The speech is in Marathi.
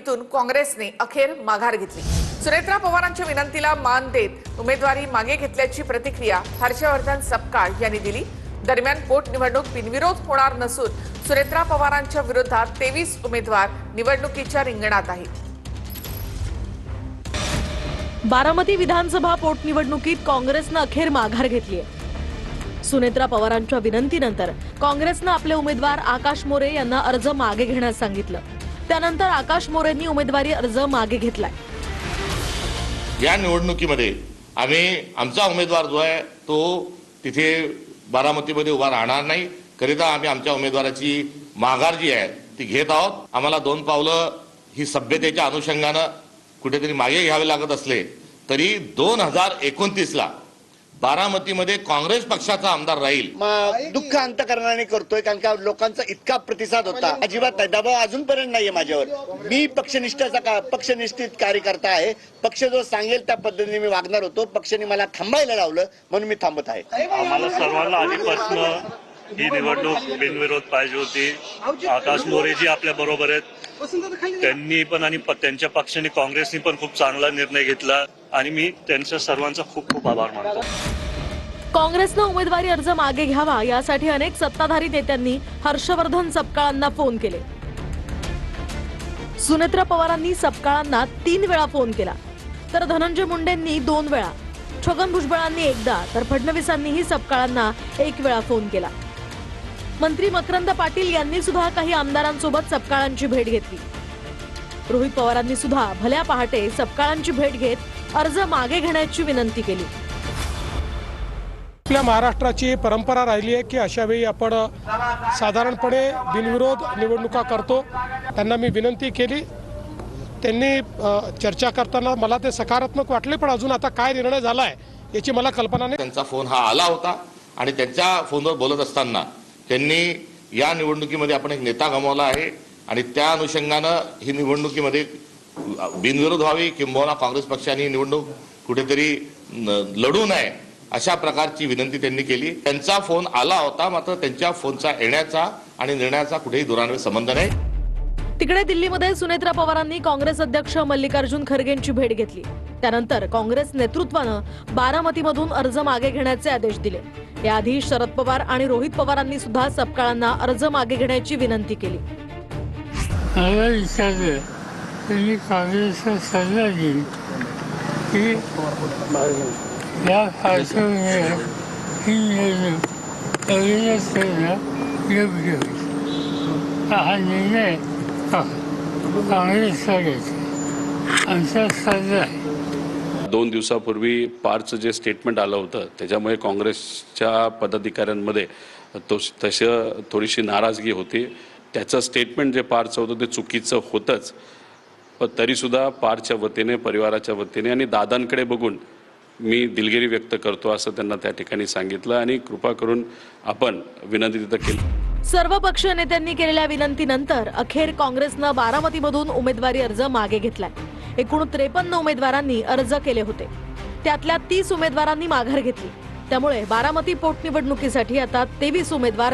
निवडणुकीतून काँग्रेसने अखेर माघार घेतली। सुनेत्रा पवारांच्या विनंतीला मान देत उमेदवारी मागे घेतल्याची प्रतिक्रिया हर्षवर्धन सपकाळ यांनी दिली। दरम्यान पोटनिवडणूक बिनविरोध होणार नसून सुनेत्रा पवारांच्या विरोधात 23 उमेदवार निवडणुकीच्या रिंगणात आहेत। बारामती विधानसभा पोटनिवडणुकीत काँग्रेसने अखेर माघार घेतली आहे। सुनेत्रा पवारांच्या विनंतीनंतर काँग्रेसने आपले उमेदवार आकाश मोरे यांना अर्ज मागे घेण्यास सांगितलं। त्यानंतर आकाश मोरेंनी उमेदवारी अर्ज मागे घेतलाय। या निवडणुकीमध्ये आम्ही आमचा उमेदवार जो आहे तो तिथे बारामतीमध्ये उभा राहणार नाही, करिता आम्ही आमच्या उमेदवाराची माघार जी आहे ती घेत आहोत। आम्हाला 2 पावलं ही सभ्यतेच्या अनुषंगाने कुठेतरी मागे घ्यावे लागत असले तरी 2029 ला बारामतीमध्ये काँग्रेस पक्षाचा आमदार राहील। दुःख अंतकरणाने करतोय, कारण का लोकांचा इतका प्रतिसाद होता। अजिबात नाही, दबाव अजूनपर्यंत नाहीये माझ्यावर। मी पक्षनिष्ठित कार्यकर्ता आहे। पक्ष जो सांगेल त्या पद्धतीने मी वागणार होतो। पक्षाने मला थांबायला लावलं म्हणून मी थांबत आहे। आम्हाला सर्वांना आधीपासून ही निवडणूक बिनविरोध पाहिजे होती। आकाश मोरेजी आपल्या बरोबर आहेत, त्यांनी पण आणि त्यांच्या पक्षाने काँग्रेसने पण खूप चांगला निर्णय घेतला आणि मी त्यांच्या सर्वांचा खूप खूप आभार मानतो। काँग्रेसने उमेदवारी अर्ज मागे घ्यावा यासाठी अनेक सत्ताधारी नेत्यांनी हर्षवर्धन सपकाळांना फोन केले। सुनेत्रा पवारांनी सपकाळांना 3 वेळा फोन केला, तर धनंजय मुंडेंनी 2 वेळा, छगन भुजबळांनी एकदा, तर फडणवीसांनीही सपकाळांना 1 वेळा फोन केला। मंत्री मकरंद पाटील यांनी सुद्धा काही आमदारांसोबत सपकाळांची भेट घेतली। रोहित पवारांनी सुद्धा भल्या पहाटे सपकाळांची भेट घेत अर्ज मागे घेण्याची विनंती केली। आपल्या महाराष्ट्राची परंपरा राहिली आहे की अशा वेळी आपण साधारणपणे बिनविरोध निवडणुका करतो। त्यांना मी विनंती केली, त्यांनी चर्चा करताना मला ते सकारात्मक वाटले, पण अजून आता काय निर्णय झालाय याची मला कल्पना नाही। त्यांचा फोन हा आला होता आणि त्यांच्या फोनवर बोलत असताना त्यांनी या निवडणुकीमध्ये आपण एक नेता गमावला आहे आणि त्या अनुषंगानं ही निवडणुकीमध्ये बिनविरोध व्हावी, किंबहुना काँग्रेस पक्षाने ही निवडणूक कुठेतरी लढू नये अशा प्रकारची विनंती त्यांनी केली। त्यांचा फोन आला होता, मात्र त्यांच्या फोनचा येण्याचा आणि निर्णयाचा कुठेही दुरान्वय संबंध नाही। तिकडे दिल्लीमध्ये सुनेत्रा पवारांनी काँग्रेस अध्यक्ष मल्लिकार्जुन खरगेंची भेट घेतली। त्यानंतर काँग्रेस नेतृत्वानं बारामतीमधून अर्ज मागे घेण्याचे आदेश दिले। याआधी शरद पवार आणि रोहित पवारांनी सुद्धा सपकाळांना अर्ज मागे घेण्याची विनंती केली। काँग्रेसचा सल्ला देईल की या हा निर्णय काँग्रेसचा घ्यायचा आमचा सल्ला आहे। 2 दिवसापूर्वी पारचं जे स्टेटमेंट आलं होतं त्याच्यामुळे काँग्रेसच्या पदाधिकाऱ्यांमध्ये तसं थोडीशी नाराजगी होती। त्याचं स्टेटमेंट जे पारचं होतं ते चुकीचं होतंच, पण तरीसुद्धा पारच्या वतीने, परिवाराच्या वतीने आणि दादांकडे बघून मी दिलगिरी व्यक्त करतो असं त्यांना त्या ठिकाणी सांगितलं आणि कृपा करून आपण विनंती तिथं केली। सर्व पक्षीय नेत्यांनी केलेल्या विनंतीनंतर अखेर काँग्रेसनं बारामतीमधून उमेदवारी अर्ज मागे घेतलाय। एकूण 53 उमेदवारांनी अर्ज केले होते, त्यातल्या 30 उमेदवारांनी माघार घेतली। त्यामुळे बारामती पोटनिवडणुकीसाठी आता 23 उमेदवार